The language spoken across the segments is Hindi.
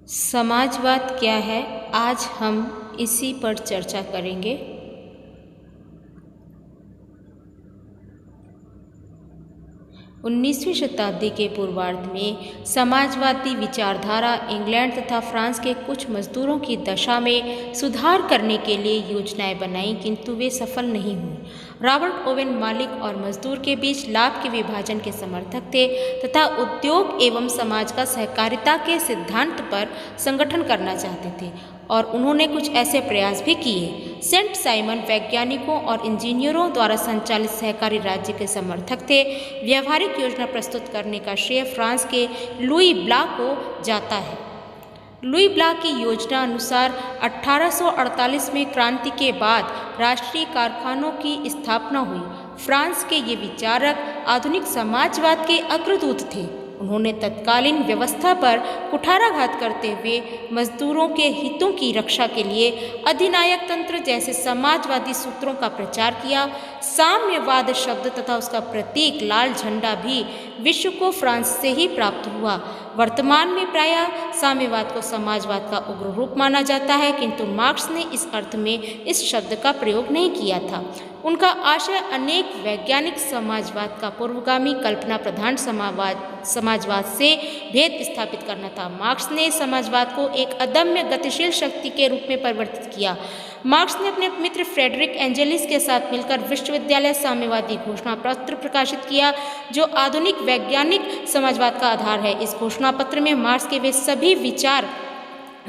समाजवाद क्या है, आज हम इसी पर चर्चा करेंगे। उन्नीसवीं शताब्दी के पूर्वार्ध में समाजवादी विचारधारा इंग्लैंड तथा फ्रांस के कुछ मजदूरों की दशा में सुधार करने के लिए योजनाएं बनाई, किंतु वे सफल नहीं हुई। रॉबर्ट ओवेन मालिक और मजदूर के बीच लाभ के विभाजन के समर्थक थे तथा उद्योग एवं समाज का सहकारिता के सिद्धांत पर संगठन करना चाहते थे और उन्होंने कुछ ऐसे प्रयास भी किए। सेंट साइमन वैज्ञानिकों और इंजीनियरों द्वारा संचालित सहकारी राज्य के समर्थक थे। व्यवहारिक योजना प्रस्तुत करने का श्रेय फ्रांस के लुई ब्लॉक को जाता है। लुई ब्लॉक की योजना अनुसार 1848 में क्रांति के बाद राष्ट्रीय कारखानों की स्थापना हुई। फ्रांस के ये विचारक आधुनिक समाजवाद के अग्रदूत थे। उन्होंने तत्कालीन व्यवस्था पर कुठाराघात करते हुए मजदूरों के हितों की रक्षा के लिए अधिनायक तंत्र जैसे समाजवादी सूत्रों का प्रचार किया। साम्यवाद शब्द तथा उसका प्रतीक लाल झंडा भी विश्व को फ्रांस से ही प्राप्त हुआ। वर्तमान में प्रायः साम्यवाद को समाजवाद का उग्र रूप माना जाता है, किंतु मार्क्स ने इस अर्थ में इस शब्द का प्रयोग नहीं किया था। उनका आशय अनेक वैज्ञानिक समाजवाद का पूर्वगामी कल्पना प्रधान समाजवाद से भेद स्थापित करना था। मार्क्स ने समाजवाद को एक अदम्य गतिशील शक्ति के रूप में परिवर्तित किया। मार्क्स ने अपने मित्र फ्रेडरिक एंजेलिस के साथ मिलकर विश्वविद्यालय साम्यवादी घोषणा पत्र प्रकाशित किया, जो आधुनिक वैज्ञानिक समाजवाद का आधार है। इस घोषणा पत्र में मार्क्स के वे सभी विचार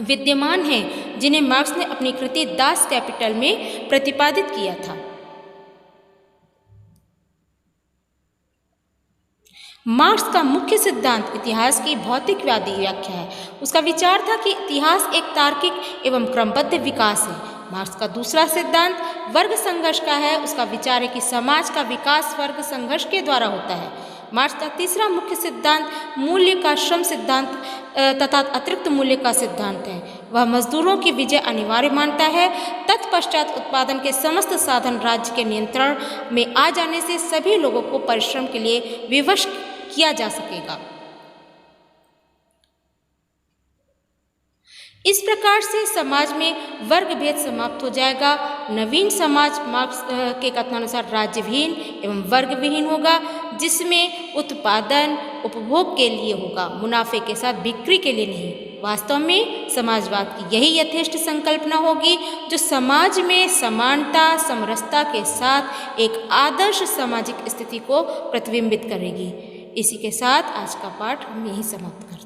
विद्यमान हैं जिन्हें मार्क्स ने अपनी कृति दास कैपिटल में प्रतिपादित किया था। मार्क्स का मुख्य सिद्धांत इतिहास की भौतिकवादी व्याख्या है। उसका विचार था कि इतिहास एक तार्किक एवं क्रमबद्ध विकास है। मार्क्स का दूसरा सिद्धांत वर्ग संघर्ष का है। उसका विचार है कि समाज का विकास वर्ग संघर्ष के द्वारा होता है। मार्क्स का तीसरा मुख्य सिद्धांत मूल्य का श्रम सिद्धांत तथा अतिरिक्त मूल्य का सिद्धांत है। वह मजदूरों की विजय अनिवार्य मानता है। तत्पश्चात उत्पादन के समस्त साधन राज्य के नियंत्रण में आ जाने से सभी लोगों को परिश्रम के लिए विवश किया जा सकेगा। इस प्रकार से समाज में वर्ग भेद समाप्त हो जाएगा। नवीन समाज मार्क्स के कथनानुसार राज्यविहीन एवं वर्गविहीन होगा, जिसमें उत्पादन उपभोग के लिए होगा, मुनाफे के साथ बिक्री के लिए नहीं। वास्तव में समाजवाद की यही यथेष्ट संकल्पना होगी जो समाज में समानता समरसता के साथ एक आदर्श सामाजिक स्थिति को प्रतिबिंबित करेगी। इसी के साथ आज का पाठ हम यहीं समाप्त करते हैं।